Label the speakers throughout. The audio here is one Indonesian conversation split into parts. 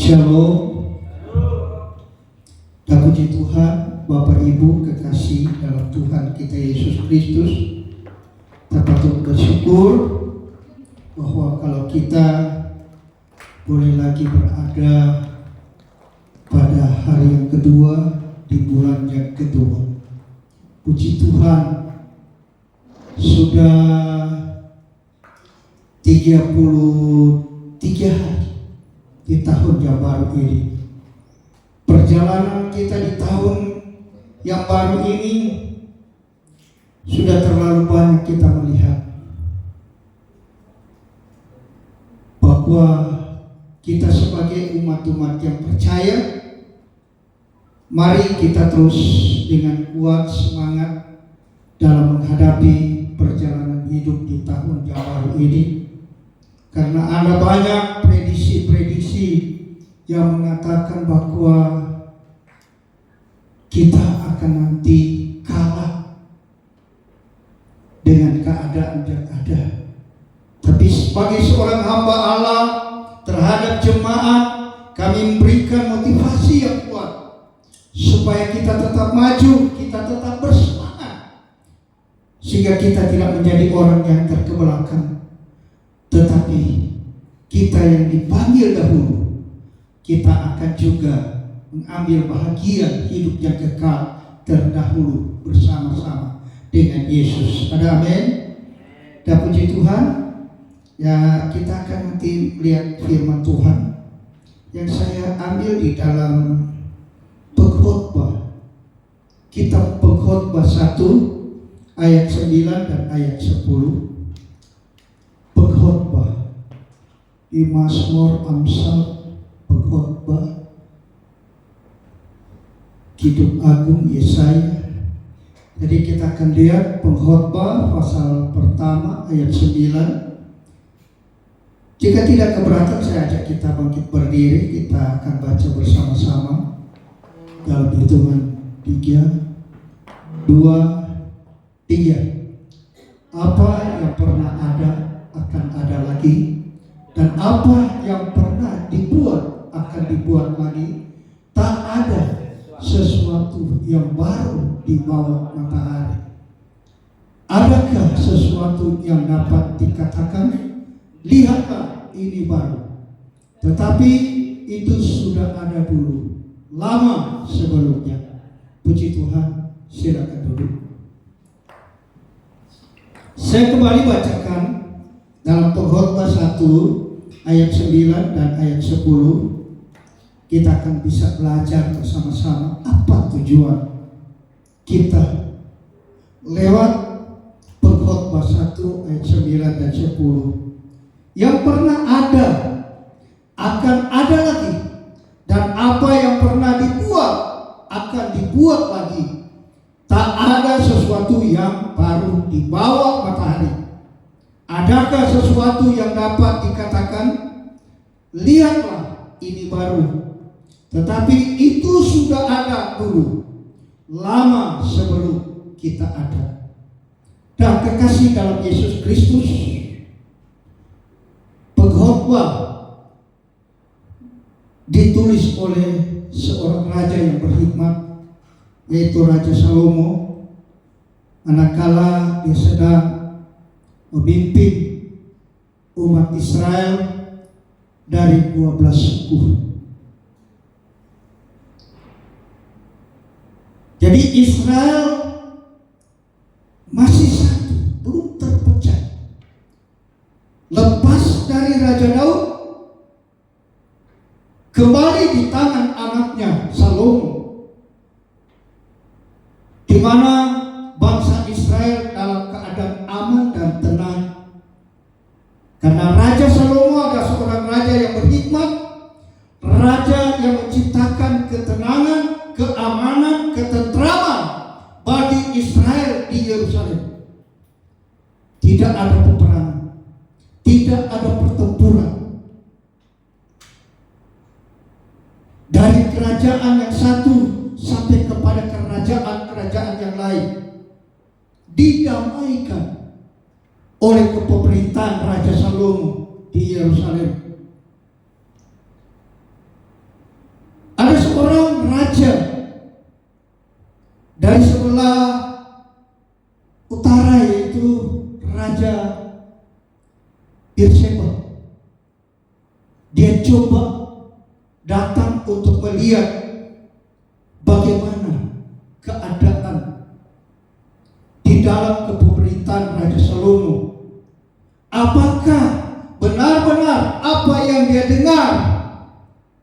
Speaker 1: Shalom. Dan puji Tuhan, Bapak Ibu kekasih dalam Tuhan kita Yesus Kristus, kita patut bersyukur bahwa kalau kita boleh lagi berada pada hari yang kedua di bulan yang kedua. Puji Tuhan, sudah 33 hari di tahun yang baru ini. Perjalanan kita di tahun yang baru ini sudah terlalu banyak kita melihat bahwa kita sebagai umat-umat yang percaya, mari kita terus dengan kuat semangat dalam menghadapi perjalanan hidup di tahun yang baru ini. Karena ada banyak prediksi-prediksi yang mengatakan bahwa kita akan nanti kalah dengan keadaan yang ada. Tapi sebagai seorang hamba Allah terhadap jemaat, kami memberikan motivasi yang kuat supaya kita tetap maju, kita tetap bersemangat, sehingga kita tidak menjadi orang yang terkebelakang. Tetapi kita yang dipanggil dahulu, kita akan juga mengambil bahagian hidup yang kekal terdahulu bersama-sama dengan Yesus. Ada amin? Dan puji Tuhan, ya kita akan nanti melihat firman Tuhan yang saya ambil di dalam Pengkhotbah, kitab Pengkhotbah 1 ayat 9 dan ayat 10. Pengkhotbah di Mazmur, Amsal, Pengkhotbah, Kidung Agung, Yesaya. Jadi kita akan lihat Pengkhotbah pasal pertama ayat 9. Jika tidak keberatan, saya ajak kita bangkit berdiri. Kita akan baca bersama-sama dalam hitungan 3, 2, 3. Apa yang pernah ada akan ada lagi, dan apa yang pernah dibuat akan dibuat lagi. Tak ada sesuatu yang baru di bawah matahari. Adakah sesuatu yang dapat dikatakan, lihatlah ini baru? Tetapi itu sudah ada dulu, lama sebelumnya. Puji Tuhan, silakan duduk. Saya kembali bacakan dalam Pengkhotbah 1 ayat 9 dan ayat 10. Kita akan bisa belajar bersama-sama apa tujuan kita lewat Pengkhotbah 1 ayat 9 dan 10. Yang pernah ada akan ada lagi, dan apa yang pernah dibuat akan dibuat lagi. Tak ada sesuatu yang baru di bawah matahari. Adakah sesuatu yang dapat dikatakan, lihatlah ini baru? Tetapi itu sudah ada dulu, lama sebelum kita ada. Dan kekasih dalam Yesus Kristus, Pengkhotbah ditulis oleh seorang raja yang berhikmat, yaitu Raja Salomo, manakala dia sedang memimpin umat Israel dari 12 suku. Jadi Israel masih satu, belum terpecah. Lepas dari Raja Daud, kembali di tangan anaknya Salomo, di mana bangsa Israel dalam keadaan aman dan tenang. Karena Raja Salomo adalah seorang raja yang berhikmat, raja yang menciptakan ketenangan, keamanan, ketentraman bagi Israel di Yerusalem. Tidak ada peperangan, tidak ada pertempuran. Dari kerajaan yang satu sampai kepada kerajaan-kerajaan yang lain didamaikan oleh kepemerintahan Raja Salomo di Yerusalem. seorang raja dari sebelah utara, yaitu Raja Berseba. Dia coba datang untuk melihat bagaimana keadaan di dalam kepemerintahan Raja Salomo. Apakah benar-benar apa yang dia dengar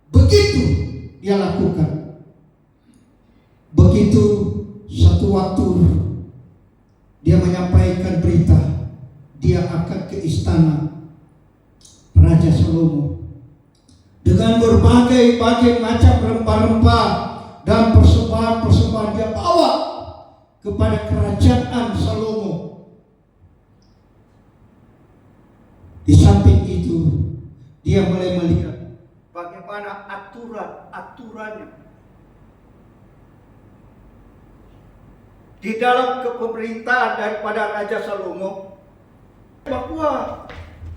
Speaker 1: begitu dia lakukan? Begitu satu waktu dia menyampaikan berita dia akan ke istana Raja Salomo dengan berbagai macam rempah-rempah dan persembahan-persembahan dia bawa kepada kerajaan Salomo. Di samping itu dia mulai melihat bagaimana aturan-aturannya di dalam kepemerintahan daripada Raja Salomo, bahwa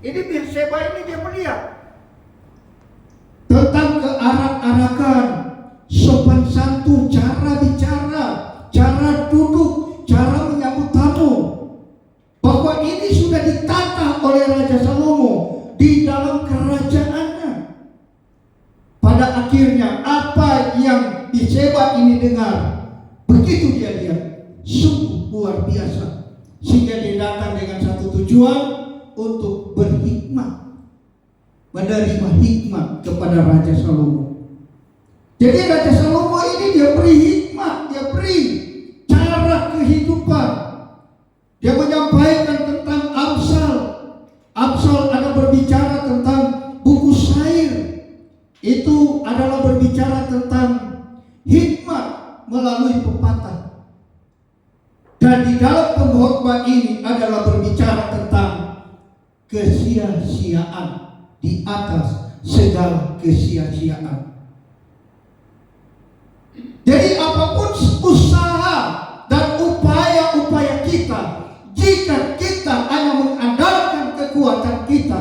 Speaker 1: ini Berseba ini dia melihat tentang kearak-arakan, sopan santun, cara bicara, cara duduk, cara menyambut tamu, bahwa ini sudah ditata oleh Raja Salomo di dalam kerajaannya. Pada akhirnya apa yang Berseba ini dengar, begitu dia lihat, sungguh luar biasa, sehingga dia datang dengan satu tujuan untuk berhikmat, menerima hikmat kepada Raja Salomo. Jadi Raja Salomo ini dia beri hikmat, dia beri cara kehidupan. Dia menyampaikan tentang Amsal. Amsal ada berbicara tentang buku syair. Itu adalah berbicara tentang hikmat melalui pepatah. Dan di dalam pengkhotbah ini adalah berbicara tentang kesia-siaan di atas segala kesia-siaan. Jadi apapun usaha dan upaya-upaya kita, jika kita hanya mengandalkan kekuatan kita,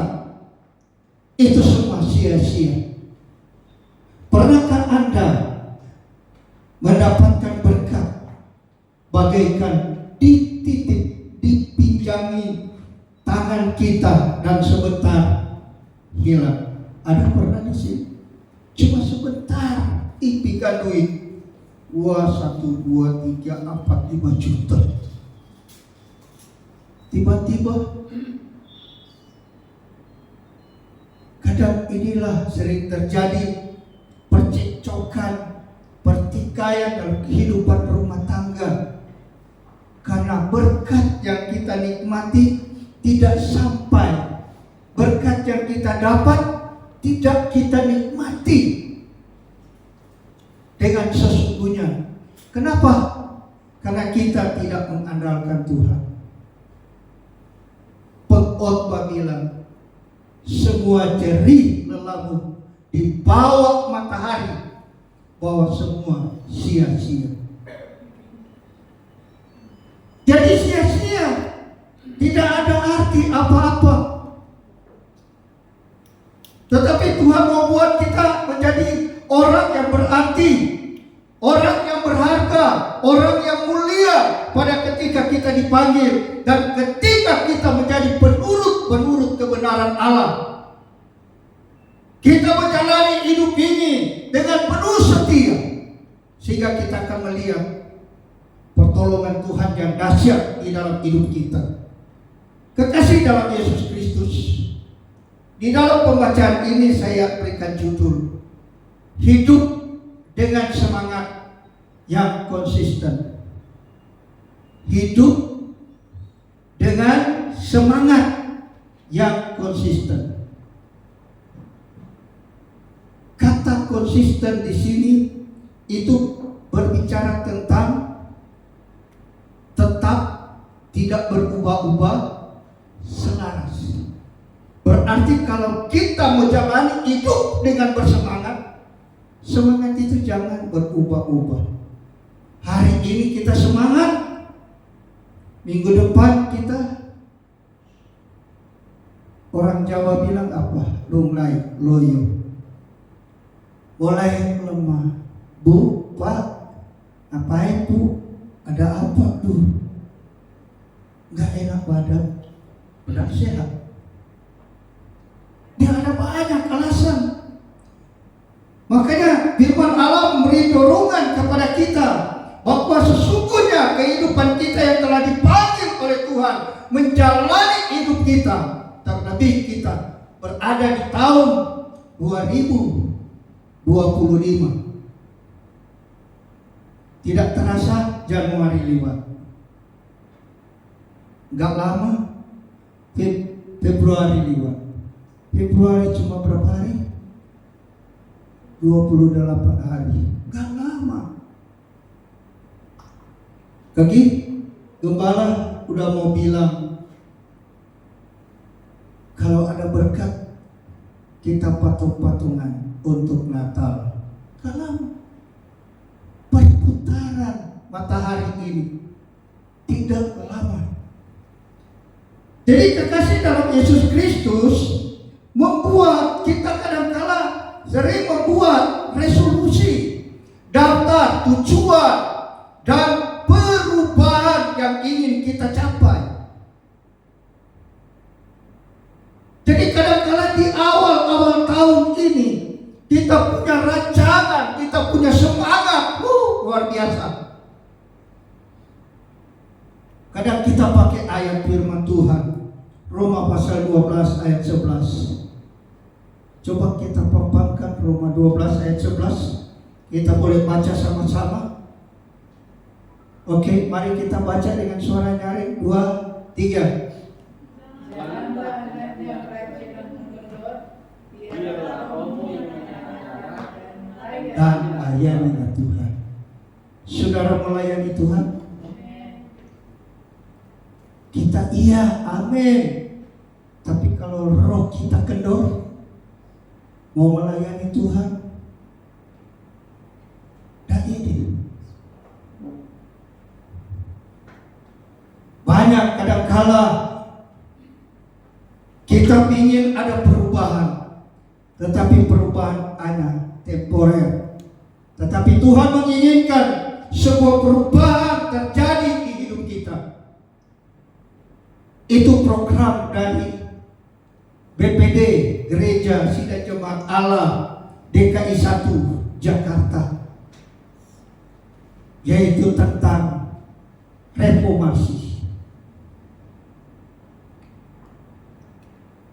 Speaker 1: itu semua sia-sia. Pernahkah Anda mendapatkan berkat bagaikan dititip, dipinjami tangan kita dan sebentar hilang? Ada pernah di sini? Cuma sebentar, impikan duit. Wah, 1, 2, 3, 4, 5 juta. Tiba-tiba kadang inilah sering terjadi percekcokan, pertikaian dalam kehidupan rumah tangga, karena berkat yang kita nikmati tidak sampai, berkat yang kita dapat tidak kita nikmati dengan sesungguhnya. Kenapa? Karena kita tidak mengandalkan Tuhan. Pengkhotbah bilang, semua jerih lelamu di bawah matahari, bahwa semua sia-sia. Jadi sia-sia, tidak ada arti apa-apa. Tetapi Tuhan mau buat kita menjadi orang yang berarti, orang yang berharga, orang yang mulia pada ketika kita dipanggil dan ketika kita menjadi penurut kebenaran Allah. Kita menjalani hidup ini dengan penuh setia, sehingga kita akan melihat pertolongan Tuhan yang dahsyat di dalam hidup kita. Kekasih dalam Yesus Kristus, di dalam pembacaan ini saya berikan judul hidup dengan semangat yang konsisten. Hidup dengan semangat yang konsisten. Kata konsisten di sini itu berbicara tentang tetap tidak berubah-ubah, selaras. Berarti kalau kita menjalani hidup dengan bersemangat, semangat itu jangan berubah-ubah. Hari ini kita semangat, minggu depan kita, orang Jawa bilang apa? Lunglai, loyo. Mulai lemah, Bu, Pak, ngapain Bu? Ada apa tuh? Gak enak badan, padahal sehat. Dia ada banyak alasan. Makanya firman Allah memberi dorongan kepada kita bahwa sesungguhnya kehidupan kita yang telah dipanggil oleh Tuhan menjalani hidup kita, terlebih kita berada di tahun 2025. Tidak terasa Januari lewat. Gak lama Februari lewat. Februari cuma berapa hari? 28 hari. Gak lama. Kaki gembala udah mau bilang, kalau ada berkat kita patung-patungan untuk Natal. Gak lama. Perputaran matahari ini tidak lama. Jadi kekasih dalam Yesus Kristus membuat kita kadang-kala sering membuat resolusi, daftar tujuan dan perubahan yang ingin kita capai. Jadi kadang-kala di awal-awal tahun ini kita punya rancangan, kita punya semangat, luar biasa. Kadang kita pakai ayat firman Tuhan, Roma pasal 12 ayat 11. Coba kita pampangkan Roma 12 ayat 11. Kita boleh baca sama-sama. Oke, mari kita baca dengan suara nyaring. 2, 3. Dan layani Tuhan. Saudara melayani Tuhan? Kita iya, amin. Tapi kalau roh kita kendor, mau melayani Tuhan, dan ini banyak kadangkala kita ingin ada perubahan, tetapi perubahan hanya temporer. Tetapi Tuhan menginginkan sebuah perubahan terjadi di hidup kita. Itu program dari BPD Gereja Sidang Jemaat Allah DKI 1 Jakarta, yaitu tentang reformasi.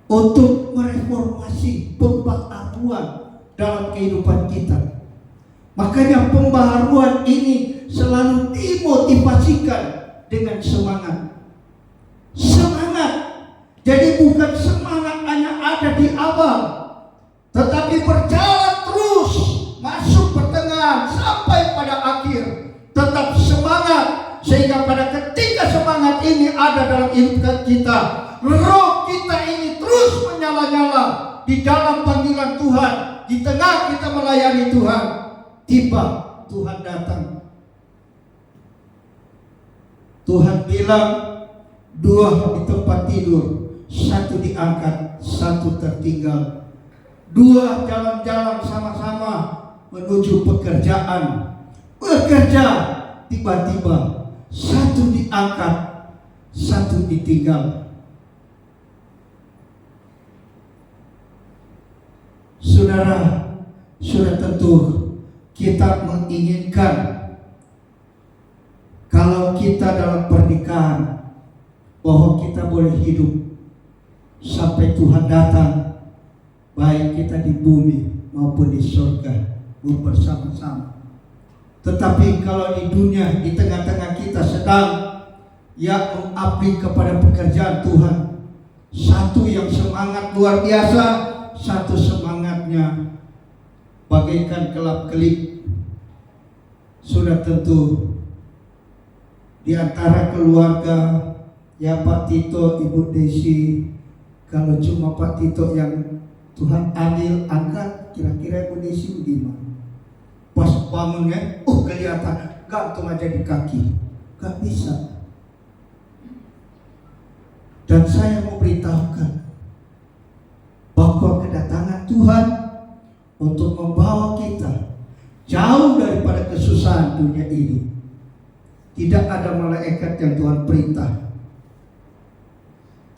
Speaker 1: Untuk mereformasi pembaharuan dalam kehidupan kita. Makanya pembaharuan ini selalu dimotivasikan dengan semangat. Semangat. Jadi bukan semangat hanya ada di awal, tetapi berjalan terus masuk pertengahan sampai pada akhir. Tetap semangat, sehingga pada ketika semangat ini ada dalam hidup kita, roh kita ini terus menyala-nyala di dalam panggilan Tuhan. Di tengah kita melayani Tuhan, tiba Tuhan datang. Tuhan bilang, 2 di tempat tidur, 1 diangkat, 1 tertinggal. 2 jalan-jalan sama-sama menuju pekerjaan. Bekerja, tiba-tiba 1 diangkat, 1 ditinggal. Saudara, sudah tentu kita menginginkan kalau kita dalam pernikahan bahwa kita boleh hidup sampai Tuhan datang, baik kita di bumi maupun di surga bersama-sama. Tetapi kalau di dunia, di tengah-tengah kita sedang mengabdi kepada pekerjaan Tuhan, satu yang semangat luar biasa, satu semangatnya bagaikan kelap-kelip. Sudah tentu di antara keluarga, ya Pak Tito, Ibu Desi, kalau cuma Pak Tito yang Tuhan ambil angkat, kira-kira Ibu Desi gimana? Pas bangunnya, kelihatan gantung aja di kaki, gak bisa. Dan saya mau beritahukan bahwa kedatangan Tuhan untuk membawa kita jauh daripada kesusahan dunia ini. Tidak ada malaikat yang Tuhan perintah.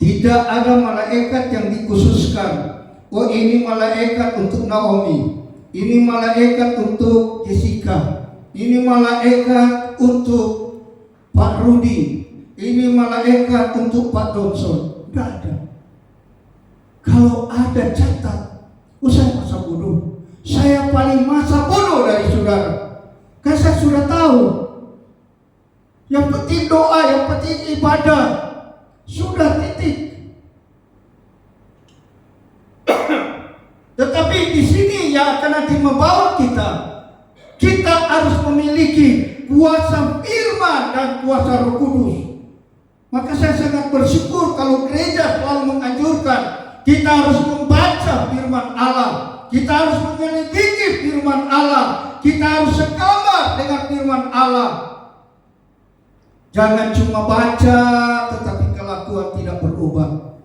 Speaker 1: Tidak ada malaikat yang dikhususkan. Oh, ini malaikat untuk Naomi, ini malaikat untuk Jessica, ini malaikat untuk Pak Rudi, ini malaikat untuk Pak Johnson. Tidak ada. Kalau ada, catat. Saya masa bodoh. Saya paling masa bodoh dari saudara. Kan saya sudah tahu. Yang penting doa, yang penting ibadah. Sudah, titik. Tetapi di sini yang akan nanti membawa kita harus memiliki kuasa firman dan kuasa Roh Kudus. Maka saya sangat bersyukur kalau gereja selalu menganjurkan kita harus membaca firman Allah, kita harus menyelidiki firman Allah, kita harus sekamar dengan firman Allah. Jangan cuma baca tetapi kelakuan tidak berubah.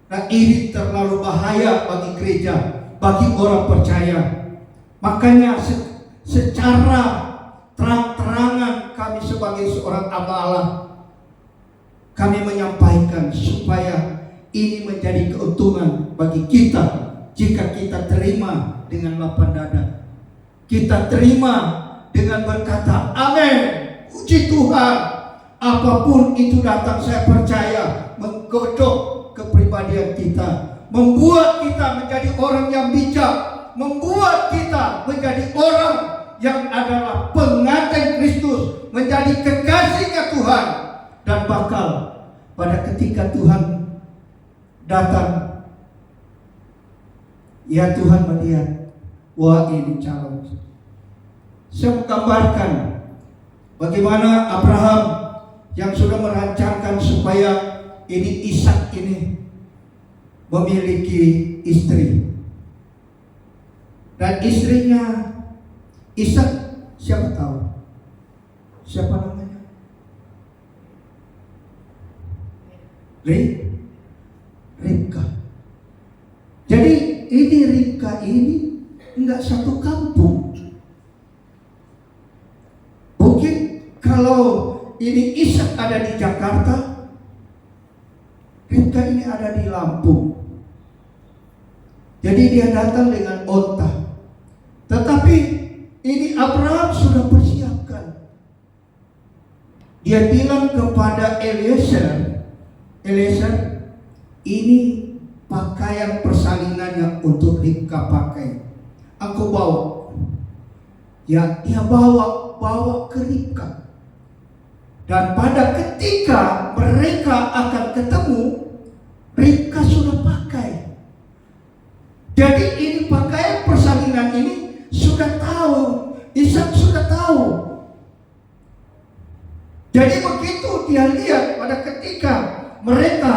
Speaker 1: Nah, ini terlalu bahaya bagi gereja, bagi orang percaya. Makanya secara terang-terangan kami sebagai seorang hamba Allah, kami menyampaikan supaya ini menjadi keuntungan bagi kita jika kita terima dengan lapang dada. Kita terima dengan berkata, amin, puji Tuhan. Apapun itu datang, saya percaya menggodok kepribadian kita, membuat kita menjadi orang yang bijak, membuat kita menjadi orang yang adalah pengantin Kristus, menjadi kekasihnya Tuhan. Dan bakal pada ketika Tuhan datang, ya Tuhan melihat, wah ini calon. Saya menggambarkan bagaimana Abraham yang sudah merancangkan supaya ini Ishak ini memiliki istri. Dan istrinya Ishak siapa tahu? Siapa namanya? Ribka. Jadi ini Ribka ini enggak satu kampung. Mungkin kalau ini Ishak ada di Jakarta, Ribka ini ada di Lampung. Jadi dia datang dengan onta. Tetapi ini Abraham sudah persiapkan. Dia bilang kepada Eliezer, ini pakaian persalinannya untuk Ribka pakai. Aku bawa. Ya, dia bawa ke Ribka. Dan pada ketika mereka akan ketemu, Ribka sudah pakai. Jadi ini pakaian persalinan ini sudah tahu, Ishak sudah tahu. Jadi begitu dia lihat pada ketika mereka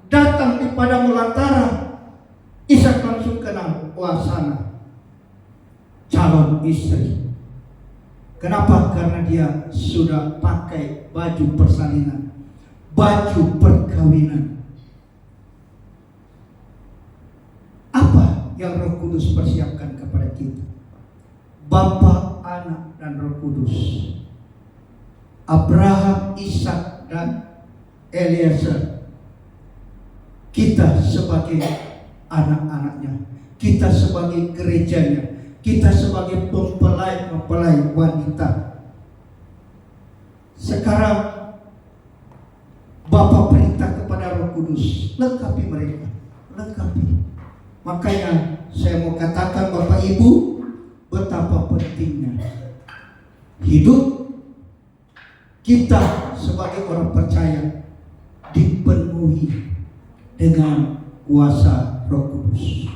Speaker 1: datang di padang belantara, Ishak langsung kenal, wah sana calon istri. Kenapa? Karena dia sudah pakai baju persalinan, baju perkawinan. Apa yang Roh Kudus persiapkan kepada kita? Bapa, Anak, dan Roh Kudus. Abraham, Ishak, dan Eliezer. Kita sebagai anak-anaknya, kita sebagai gerejanya, kita sebagai mempelai wanita. Sekarang Bapa perintah kepada Roh Kudus, lengkapi mereka, lengkapi. Makanya saya mau katakan Bapak Ibu, betapa pentingnya hidup kita sebagai orang percaya dipenuhi dengan kuasa Roh Kudus.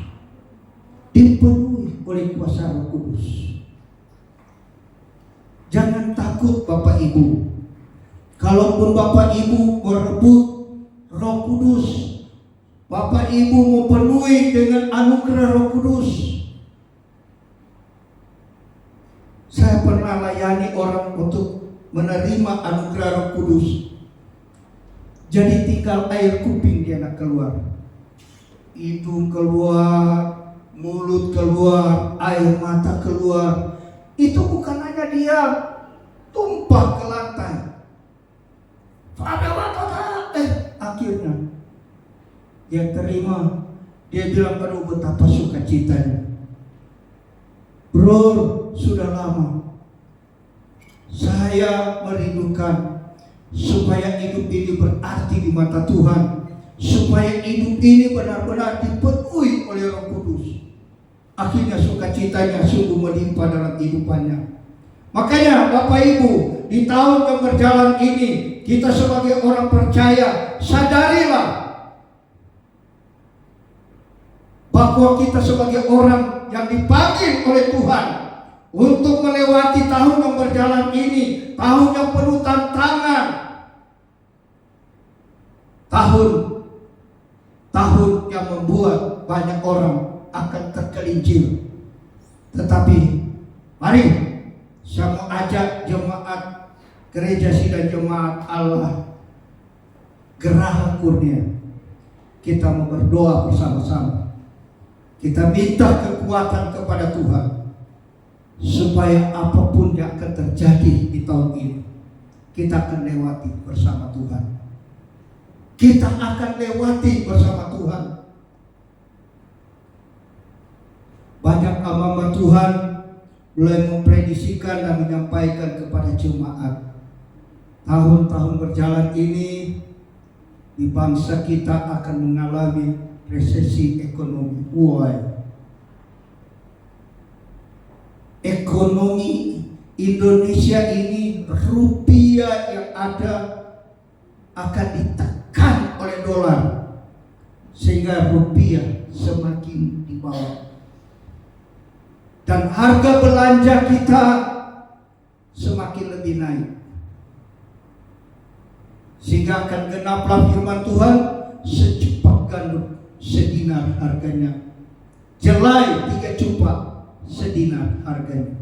Speaker 1: Dipenuhi oleh kuasa Roh Kudus. Jangan takut Bapak Ibu. Kalaupun Bapak Ibu merebut Roh Kudus, Bapak Ibu mau penuhi dengan anugerah Roh Kudus. Saya pernah layani orang untuk menerima anugerah Roh Kudus. Jadi tinggal air kuping dia nak keluar, hidung keluar, mulut keluar, air mata keluar. itu bukan hanya dia tumpah ke lantai. Akhirnya dia terima. Dia bilang, aduh betapa sukacitanya. Bro, sudah lama saya merindukan supaya hidup ini berarti di mata Tuhan, supaya hidup ini benar-benar dipenuhi oleh Roh Kudus. Akhirnya sukacitanya sungguh melimpah dalam kehidupannya. Makanya Bapak Ibu, di tahun yang berjalan ini, kita sebagai orang percaya, sadarilah bahwa kita sebagai orang yang dipanggil oleh Tuhan untuk melewati tahun yang berjalan ini, tahun yang penuh tantangan, tahun yang membuat banyak orang akan tergelincir. Tetapi mari saya mau ajak jemaat Gereja Sidang Jemaat Allah Geraha Kurnia, kita mau berdoa bersama-sama. Kita minta kekuatan kepada Tuhan supaya apapun yang akan terjadi di tahun ini, kita akan lewati bersama Tuhan. Kita akan lewati bersama Tuhan. Banyak hamba Tuhan mulai memprediksikan dan menyampaikan kepada jemaat, tahun-tahun berjalan ini di bangsa kita akan mengalami resesi ekonomi. Ekonomi Indonesia ini, rupiah yang ada akan ditekan oleh dolar, sehingga rupiah semakin di bawah. Dan harga belanja kita semakin lebih naik. Sehingga akan genaplah firman Tuhan, secepat gandum sedinar harganya, jelai 3 cupak sedinar harganya.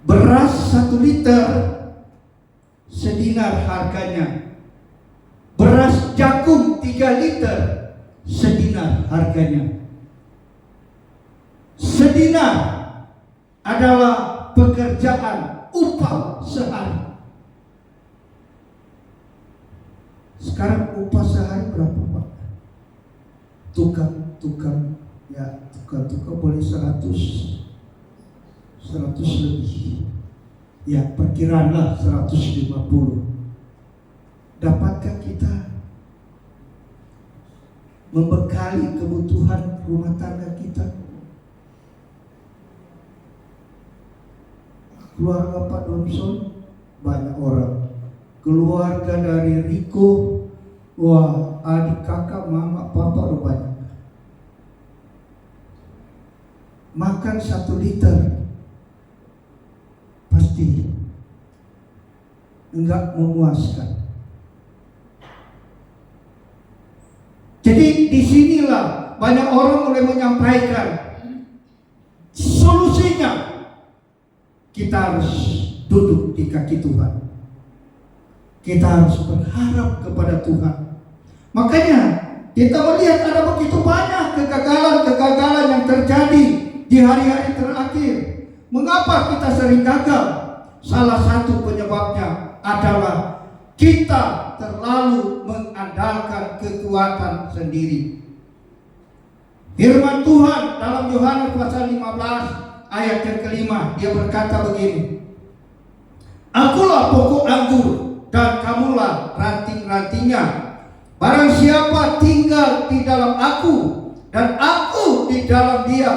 Speaker 1: Beras 1 liter sedinar harganya. Beras jagung 3 liter sedinar harganya. Sedinar adalah pekerjaan upah sehari. Sekarang upah sehari berapa, Pak? Tukang boleh 100 lebih. Ya, perkiraanlah 150. Dapatkah kita membekali kebutuhan rumah tangga kita? Keluarga Pak Domson banyak orang. Keluarga dari Riko, wah, adik kakak, mama, papa udah banyak. Makan 1 liter pasti enggak memuaskan. Jadi disinilah banyak orang mulai menyampaikan solusinya. Kita harus duduk di kaki Tuhan. Kita harus berharap kepada Tuhan. Makanya kita melihat ada begitu banyak kegagalan-kegagalan yang terjadi di hari-hari terakhir. Mengapa kita sering gagal? Salah satu penyebabnya adalah kita terlalu mengandalkan kekuatan sendiri. Firman Tuhan dalam Yohanes pasal 15 ayat yang kelima, dia berkata begini, Akulah pokok anggur dan kamulah ranting-rantingnya. Barang siapa tinggal di dalam aku dan aku di dalam dia,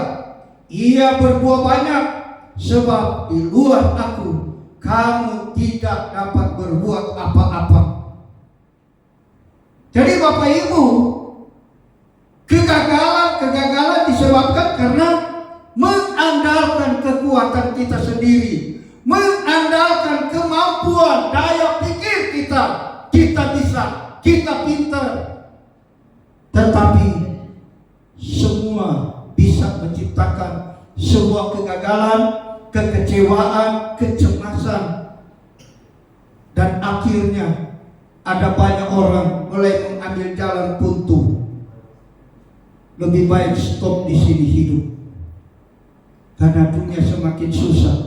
Speaker 1: ia berbuah banyak, sebab di luar aku kamu tidak dapat berbuat apa-apa. Jadi Bapak Ibu, kegagalan disebabkan karena mengandalkan kekuatan kita sendiri, mengandalkan kemampuan daya pikir kita. Kita bisa, kita pintar, tetapi semua bisa menciptakan sebuah kegagalan, kekecewaan, kecemasan, dan akhirnya ada banyak orang mulai mengambil jalan buntu. Lebih baik stop di sini hidup. Karena dunia semakin susah.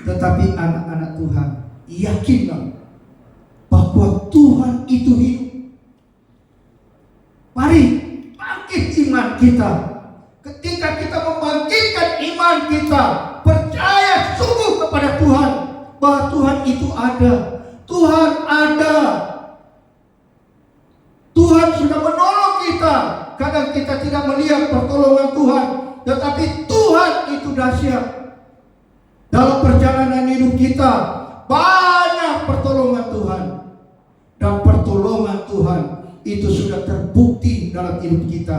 Speaker 1: Tetapi anak-anak Tuhan, yakinlah bahwa Tuhan itu hidup. Mari bangkit iman kita. Ketika kita membangkitkan iman kita, percaya sungguh kepada Tuhan, bahwa Tuhan itu ada. Tuhan ada. Tuhan sudah menolong kita. Kadang kita tidak melihat pertolongan Tuhan, tetapi Tuhan itu dahsyat. Dalam perjalanan hidup kita banyak pertolongan Tuhan. Dan pertolongan Tuhan itu sudah terbukti dalam hidup kita.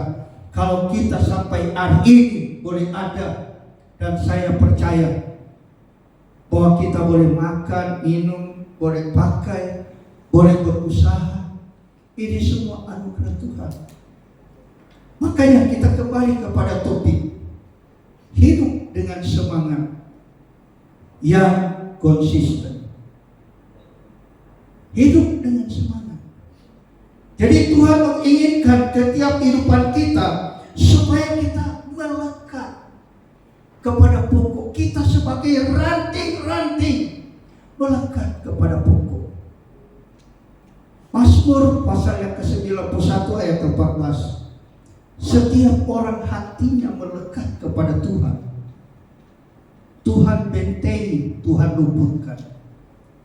Speaker 1: Kalau kita sampai hari ini boleh ada, dan saya percaya bahwa kita boleh makan, minum, boleh pakai, boleh berusaha. Ini semua anugerah Tuhan. Makanya kita kembali kepada topik hidup dengan semangat yang konsisten. Hidup dengan semangat. Jadi Tuhan menginginkan setiap kehidupan kita supaya kita melekat kepada pokok. Kita sebagai ranting-ranting melekat kepada pokok. Mazmur pasal yang ke-91 ayat 14. Setiap orang hatinya melekat kepada Tuhan. Tuhan bentengi, Tuhan luputkan.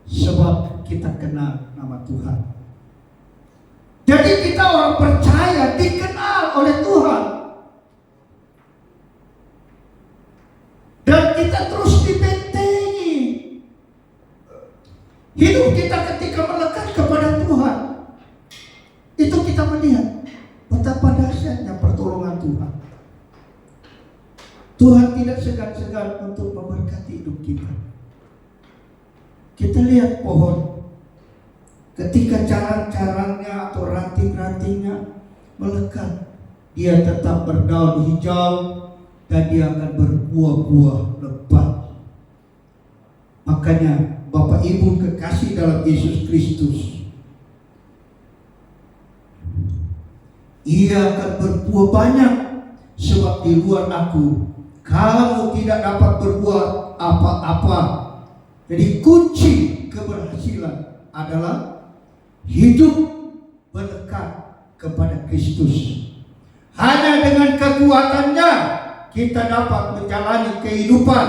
Speaker 1: Sebab kita kenal nama Tuhan. Jadi kita orang percaya dikenal oleh Tuhan. Dan kita terus dibentengi. Hidup kita ketika melekat kepada Tuhan, itu kita melihat betapa dahsyatnya pertolongan Tuhan. Tuhan tidak segan-segan untuk memberkati hidup kita. Kita lihat pohon, ketika carang-carangnya atau ranting-rantingnya melekat, dia tetap berdaun hijau dan dia akan berbuah-buah lebat. Makanya Bapak Ibu kekasih dalam Yesus Kristus, ia akan berbuah banyak, sebab di luar aku kamu tidak dapat berbuat apa-apa. Jadi kunci keberhasilan adalah hidup melekat kepada Kristus. Hanya dengan kekuatannya kita dapat menjalani kehidupan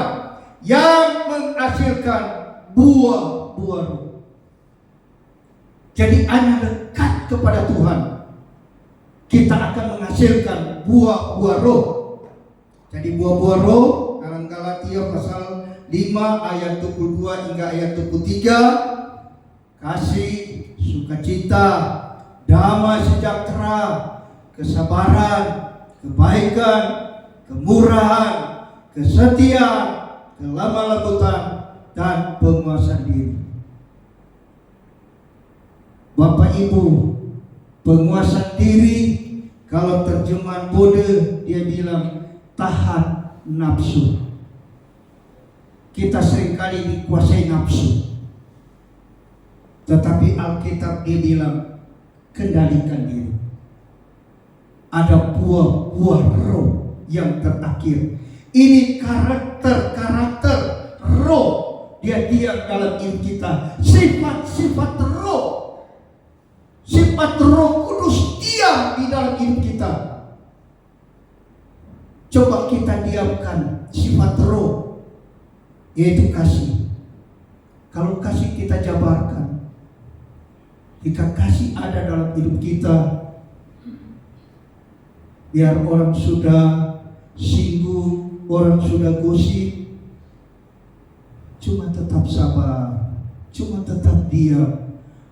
Speaker 1: yang menghasilkan buah-buah roh. Jadi hanya dekat kepada Tuhan, kita akan menghasilkan buah-buah roh. Jadi buah-buah roh dalam Galatia pasal 5 ayat 22 hingga ayat 23, kasih, sukacita, damai sejahtera, kesabaran, kebaikan, kemurahan, kesetiaan, kelemah lembutan, dan penguasaan diri. Bapak Ibu, penguasaan diri, kalau terjemahan Bode dia bilang tahan nafsu. Kita seringkali dikuasai nafsu, tetapi Alkitab dia bilang kendalikan diri. Ada buah-buah roh yang terakhir. Ini karakter roh, dia diam dalam hidup kita. Sifat-sifat roh, sifat Roh Kudus diam di dalam hidup kita. Coba kita diamkan sifat roh, yaitu kasih. Kalau kasih kita jabarkan, jika kasih ada dalam hidup kita, biar orang sudah singgung, orang sudah gosip, cuma tetap sabar, cuma tetap diam.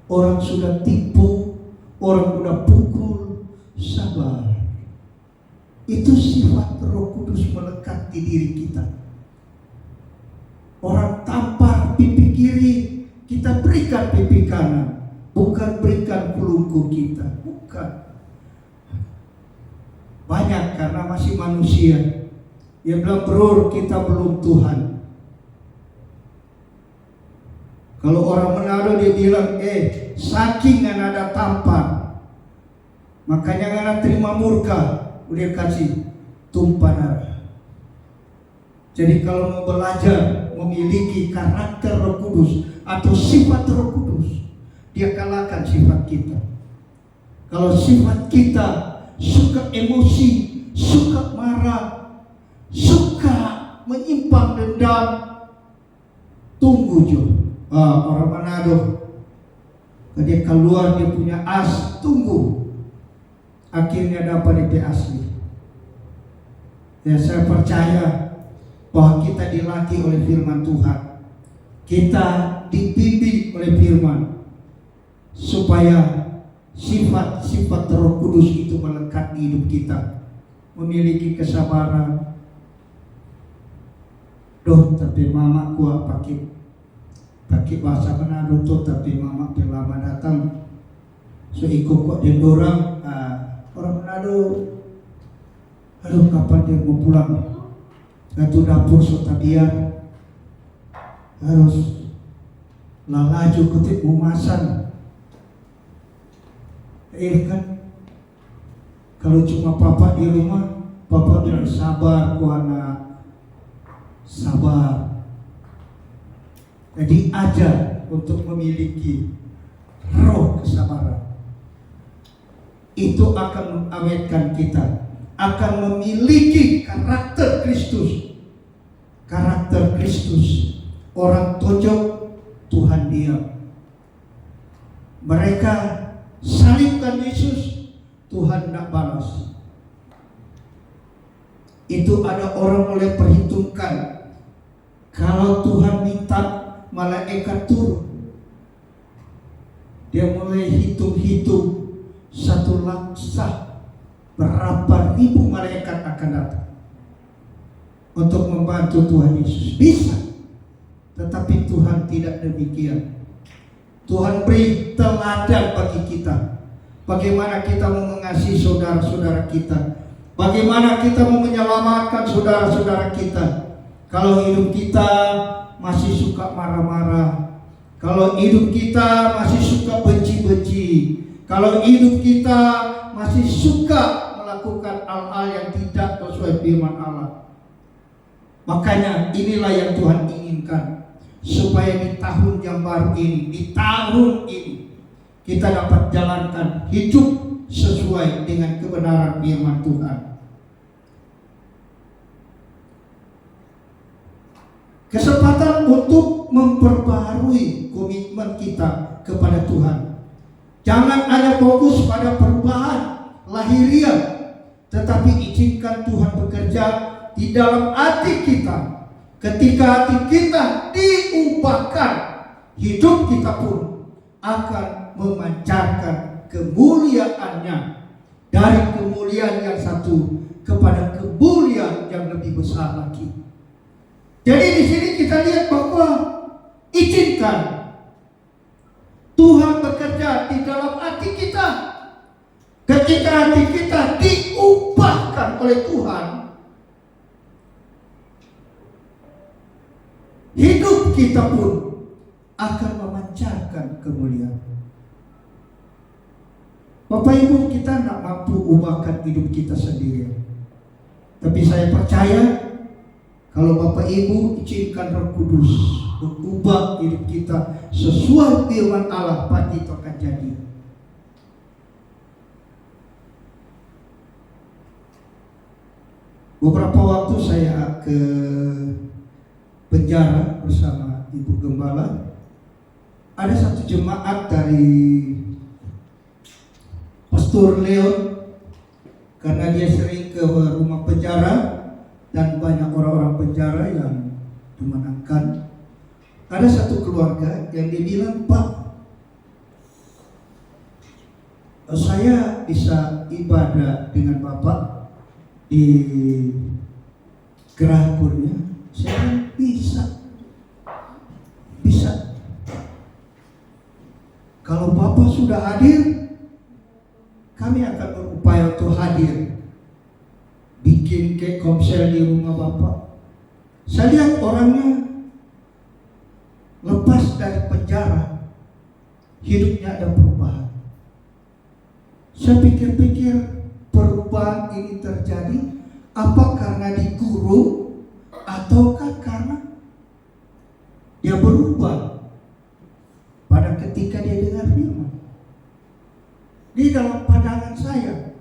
Speaker 1: Orang sudah tipu, orang sudah pukul, sabar. Itu sifat Roh Kudus melekat di diri kita. Orang tampar pipi kiri, kita berikan pipi kanan, bukan berikan pelungku kita, bukan. Banyak karena masih manusia. Dia bilang, bro, kita belum Tuhan. Kalau orang Manado dia bilang, saking nggak ada tampar, makanya nggak terima murka, udah kasih tumpah darah. Jadi kalau mau belajar memiliki karakter Roh Kudus atau sifat Roh Kudus, dia kalahkan sifat kita. Kalau sifat kita suka emosi, suka marah, suka menyimpan dendam, tunggu Jo. Orang Manado, dia keluar dia punya as, tunggu. Akhirnya dapat DP asli. Ya, saya percaya bahwa kita dilatih oleh firman Tuhan. Kita dibimbing oleh firman supaya sifat-sifat Roh Kudus itu melekat di hidup kita. Memiliki kesabaran. Tapi mama kuat pakai bahasa Manado tuh, tapi mama lama datang. So ikut kok dia orang Manado. Aduh, kapan dia mau pulang? Satu dapur sotabian harus lalaju kutip memasan. Kan kalau cuma papa di rumah, papa bilang sabar ku anak, sabar. Jadi ajar untuk memiliki roh kesabaran. Itu akan mengawetkan kita, akan memiliki karakter Kristus. Karakter Kristus. Orang tojok, Tuhan diam. Mereka salibkan Yesus, Tuhan tidak balas. Itu ada orang boleh perhitungkan. Kalau Tuhan minta malaikat turun, dia mulai hitung-hitung satu laksah berapa ribu malaikat akan datang untuk membantu Tuhan Yesus. Bisa, tetapi Tuhan tidak demikian. Tuhan beri teladan bagi kita. Bagaimana kita mau mengasihi saudara-saudara kita, bagaimana kita mau menyelamatkan saudara-saudara kita. Kalau hidup kita masih suka marah-marah, kalau hidup kita masih suka benci-benci, kalau hidup kita masih suka melakukan hal-hal yang tidak sesuai firman Allah, makanya inilah yang Tuhan inginkan, supaya di tahun yang baru ini, di tahun ini, kita dapat jalankan hidup sesuai dengan kebenaran firman Tuhan. Kesempatan untuk memperbaharui komitmen kita kepada Tuhan. Jangan hanya fokus pada perubahan lahiriah, tetapi izinkan Tuhan bekerja di dalam hati kita. Ketika hati kita diubahkan, hidup kita pun akan memancarkan kemuliaannya, dari kemuliaan yang satu kepada kemuliaan yang lebih besar lagi. Jadi di sini kita lihat bahwa izinkan Tuhan bekerja di dalam hati kita. Ketika hati kita diubahkan oleh Tuhan, hidup kita pun akan memancarkan kemuliaan. Bapak Ibu, kita tidak mampu ubahkan hidup kita sendiri. Tapi saya percaya kalau Bapak Ibu izinkan Roh Kudus mengubah hidup kita sesuai firman Allah, pasti itu akan jadi. Beberapa waktu saya ke penjara bersama Ibu Gembala. Ada satu jemaat dari Pastor Leon, karena dia sering ke rumah penjara dan banyak orang-orang penjara yang dimenangkan. Ada satu keluarga yang dia bilang, Pak, saya bisa ibadah dengan Bapak di Geraha Kurnia. Saya bisa. Kalau Bapak sudah hadir, kami akan berupaya untuk hadir. Bikin kek komsel di rumah Bapak. Saya lihat orangnya lepas dari penjara, hidupnya ada perubahan. Saya pikir-pikir, perubahan ini terjadi apa karena dikurung atau berubah pada ketika dia dengar firman. Di dalam pandangan saya,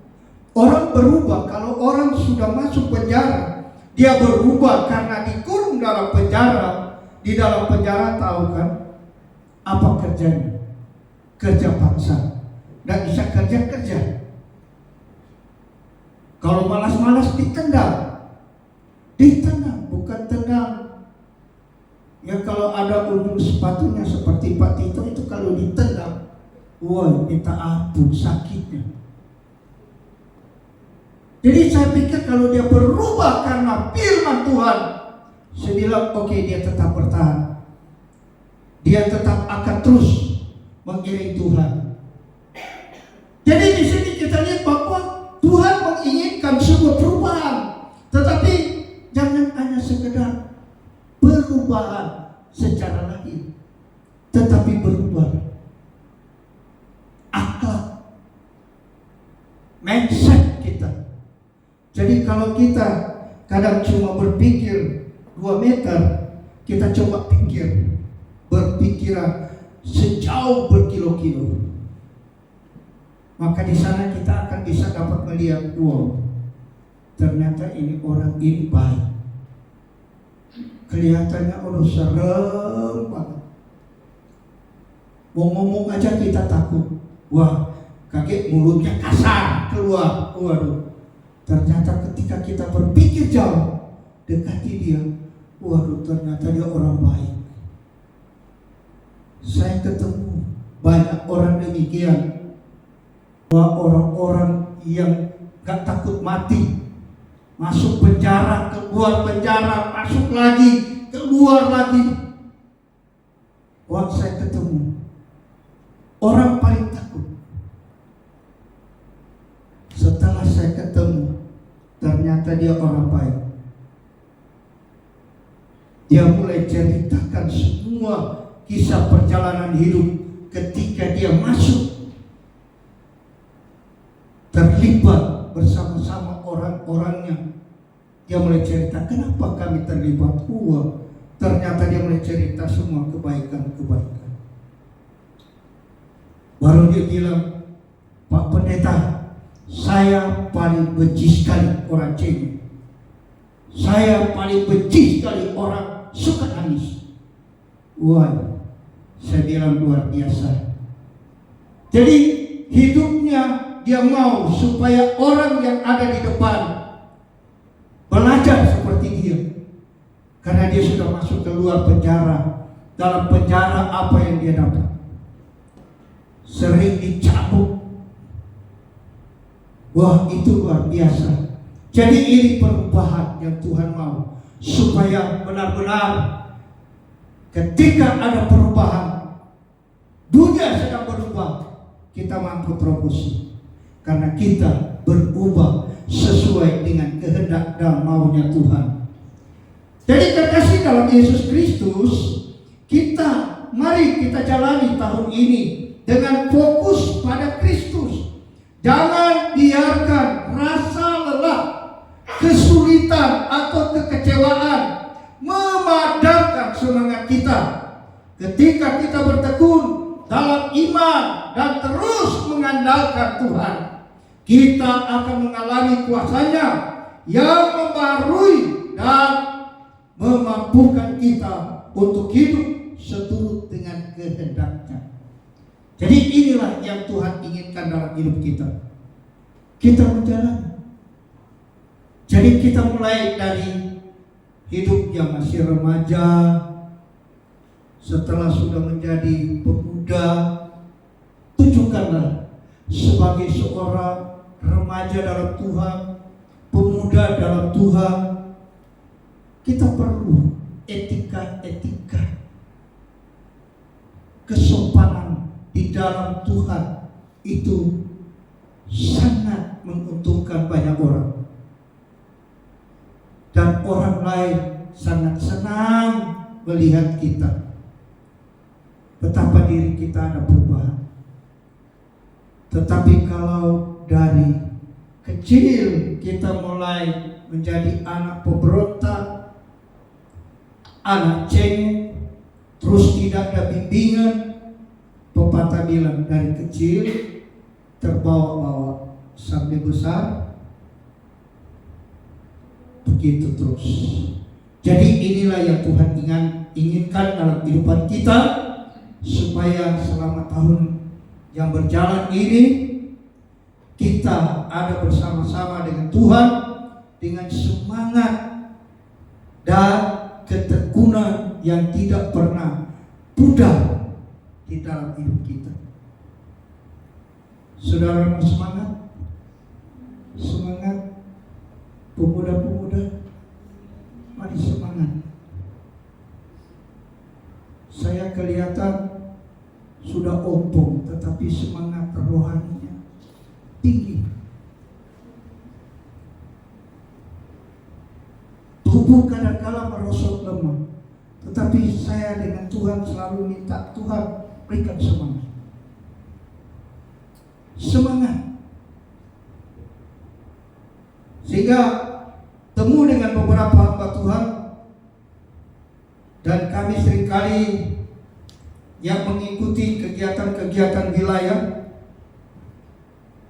Speaker 1: orang berubah kalau orang sudah masuk penjara. Dia berubah karena dikurung dalam penjara. Di dalam penjara tahu kan apa kerjanya? Kerja paksa. Tidak bisa kerja. Kalau malas-malas ditendang, bukan tendang. Ya kalau ada ujung sepatunya seperti Pak Tito itu kalau ditendang, wah minta ampun sakitnya. Jadi saya pikir kalau dia berubah karena firman Tuhan, saya bilang oke, dia tetap bertahan. Dia tetap akan terus mengiring Tuhan. Jadi di sini kita lihat bahwa Tuhan menginginkan sebuah perubahan, tetapi jangan hanya sekedar perubahan secara lahir, tetapi berubah akhlak, mindset kita. Jadi kalau kita kadang cuma berpikir 2 meter, kita coba berpikiran sejauh berkilo-kilo. Maka di sana kita akan bisa dapat melihat, wow, ternyata ini orang ini baik. Kelihatannya serem banget. Mau ngomong aja kita takut. Wah, kaget mulutnya kasar keluar. Waduh. Ternyata ketika kita berpikir jauh, dekati dia, waduh ternyata dia orang baik. Saya ketemu banyak orang demikian, bahwa orang-orang yang gak takut mati, masuk penjara, keluar penjara, masuk lagi, keluar lagi. Wah, saya ketemu orang paling takut. Setelah saya ketemu, ternyata dia orang baik. Dia mulai ceritakan semua kisah perjalanan hidup ketika dia masuk terlibat bersama-sama orang-orangnya. Dia mulai cerita kenapa kami terlibat. Ternyata dia mulai cerita semua kebaikan-kebaikan. Baru dia bilang, Pak Pendeta, saya paling benci sekali orang cengeng. Saya paling benci sekali orang suka nangis. Wah, saya bilang luar biasa. Jadi hidupnya dia mau supaya orang yang ada di depan belajar seperti dia. Karena dia sudah masuk keluar penjara. Dalam penjara apa yang dia dapat? Sering dicambuk. Wah, itu luar biasa. Jadi ini perubahan yang Tuhan mau, supaya benar-benar ketika ada perubahan, dunia sedang berubah, kita mampu promosi. Karena kita berubah sesuai dengan kehendak dan maunya Tuhan. Jadi terkasih dalam Yesus Kristus, mari kita jalani tahun ini dengan fokus pada Kristus. Jangan biarkan rasa lelah, kesulitan atau kekecewaan memadamkan semangat kita. Ketika kita bertekun dalam iman dan terus mengandalkan Tuhan, kita akan mengalami kuasa-Nya yang membarui dan memampukan kita untuk hidup seturut dengan kehendak-Nya. Jadi inilah yang Tuhan inginkan dalam hidup kita. Kita menjalani. Jadi kita mulai dari hidup yang masih remaja, setelah sudah menjadi pemuda, tunjukkanlah sebagai seorang remaja dalam Tuhan, pemuda dalam Tuhan. Kita perlu etika-etika, kesopanan di dalam Tuhan. Itu sangat menguntungkan banyak orang, dan orang lain sangat senang melihat kita, betapa diri kita ada perubahan. Tetapi kalau dari kecil kita mulai menjadi anak pemberontak, anak cengeng, terus tidak ada bimbingan. Pepatah bilang dari kecil terbawa-bawa sampai besar, begitu terus. Jadi inilah yang Tuhan inginkan dalam kehidupan kita, supaya selama tahun yang berjalan ini kita ada bersama-sama dengan Tuhan dengan semangat dan ketekunan yang tidak pernah pudar di dalam hidup kita. Saudara mau semangat? Semangat pemuda-pemuda, mari semangat. Saya kelihatan sudah ompong, tetapi semangat rohaninya tinggi. Tubuh kadang-kala merosot lemah, tetapi saya dengan Tuhan selalu minta Tuhan berikan semangat. Semangat. Sehingga temu dengan beberapa hamba Tuhan, dan kami seringkali yang mengikuti kegiatan-kegiatan wilayah,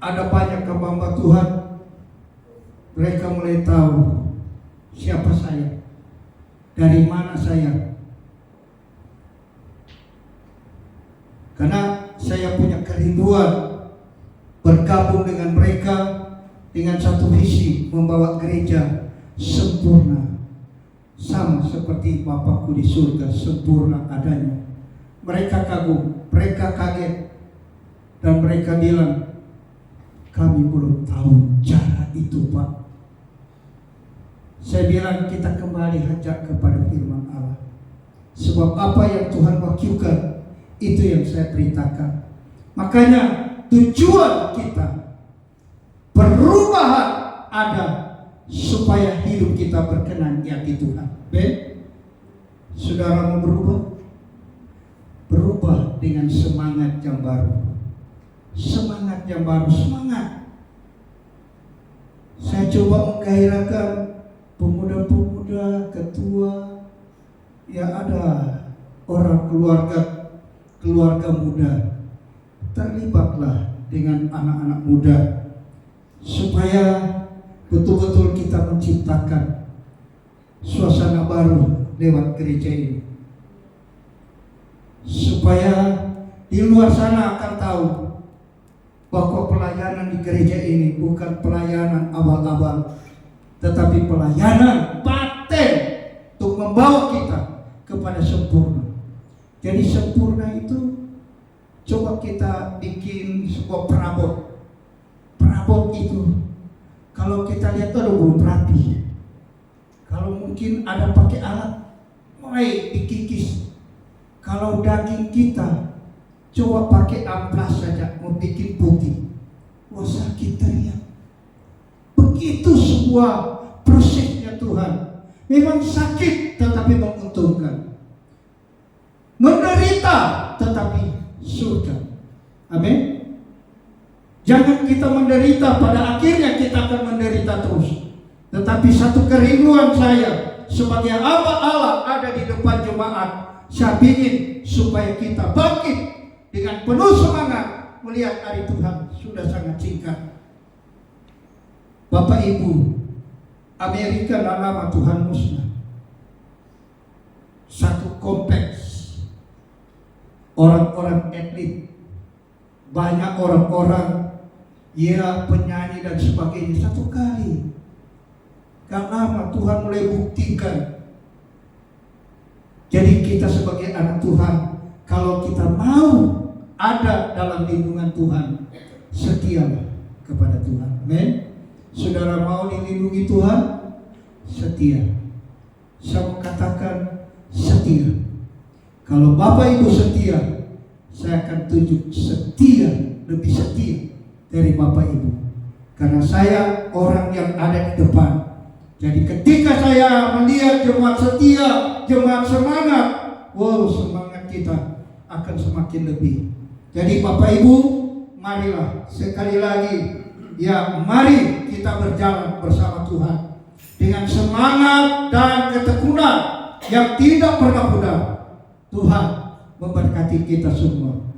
Speaker 1: ada banyak hamba Tuhan, mereka mulai tahu siapa saya, dari mana saya. Karena saya punya kerinduan bergabung dengan mereka dengan satu visi, membawa gereja sempurna, sama seperti Bapakku di surga sempurna adanya. Mereka kagum, mereka kaget, dan mereka bilang, kami belum tahu cara itu, Pak. Saya bilang, kita kembali ajak kepada firman Allah. Sebab apa yang Tuhan wakilkan, itu yang saya beritakan. Makanya tujuan kita perubahan ada, supaya hidup kita berkenan di hati Tuhan. Saudara mau berubah? Berubah dengan semangat yang baru. Semangat yang baru, semangat. Saya coba menggairahkan pemuda-pemuda, ketua, ya ada orang keluarga muda, terlibatlah dengan anak-anak muda, supaya betul-betul kita menciptakan suasana baru lewat gereja ini, supaya di luar sana akan tahu bahwa pelayanan di gereja ini bukan pelayanan awal-awal, tetapi pelayanan paten untuk membawa kita kepada sempurna. Jadi sempurna itu, coba kita bikin sebuah perabot. Perabot itu kalau kita lihat itu belum rapi. Kalau mungkin ada pakai alat, mulai dikikis. Kalau daging kita, coba pakai amplas saja, mau bikin putih. Wah, sakit teriak. Begitu sebuah prosesnya Tuhan. Memang sakit tetapi menguntungkan. Menderita tetapi surga. Amin. Jangan kita menderita, pada akhirnya kita akan menderita terus. Tetapi satu kerinduan saya sebagai hamba Allah ada di depan jemaat, saya ingin supaya kita bangkit dengan penuh semangat melihat hari Tuhan sudah sangat singkat. Bapak Ibu, Amerika lama Tuhan musnah. Satu kompleks, orang-orang etnik, banyak orang-orang, ya penyanyi dan sebagainya. Satu kali, gak lama Tuhan mulai buktikan. Jadi kita sebagai anak Tuhan, kalau kita mau ada dalam lindungan Tuhan, setialah kepada Tuhan. Amin. Saudara mau dilindungi Tuhan, setia. Saya mau katakan setia. Kalau Bapak Ibu setia, saya akan tunjuk setia, lebih setia dari Bapak Ibu. Karena saya orang yang ada di depan. Jadi ketika saya melihat jemaat setia, jemaat semangat, wow, semangat kita akan semakin lebih. Jadi Bapak Ibu, marilah sekali lagi, ya mari kita berjalan bersama Tuhan dengan semangat dan ketekunan yang tidak pernah pudar. Tuhan memberkati kita semua.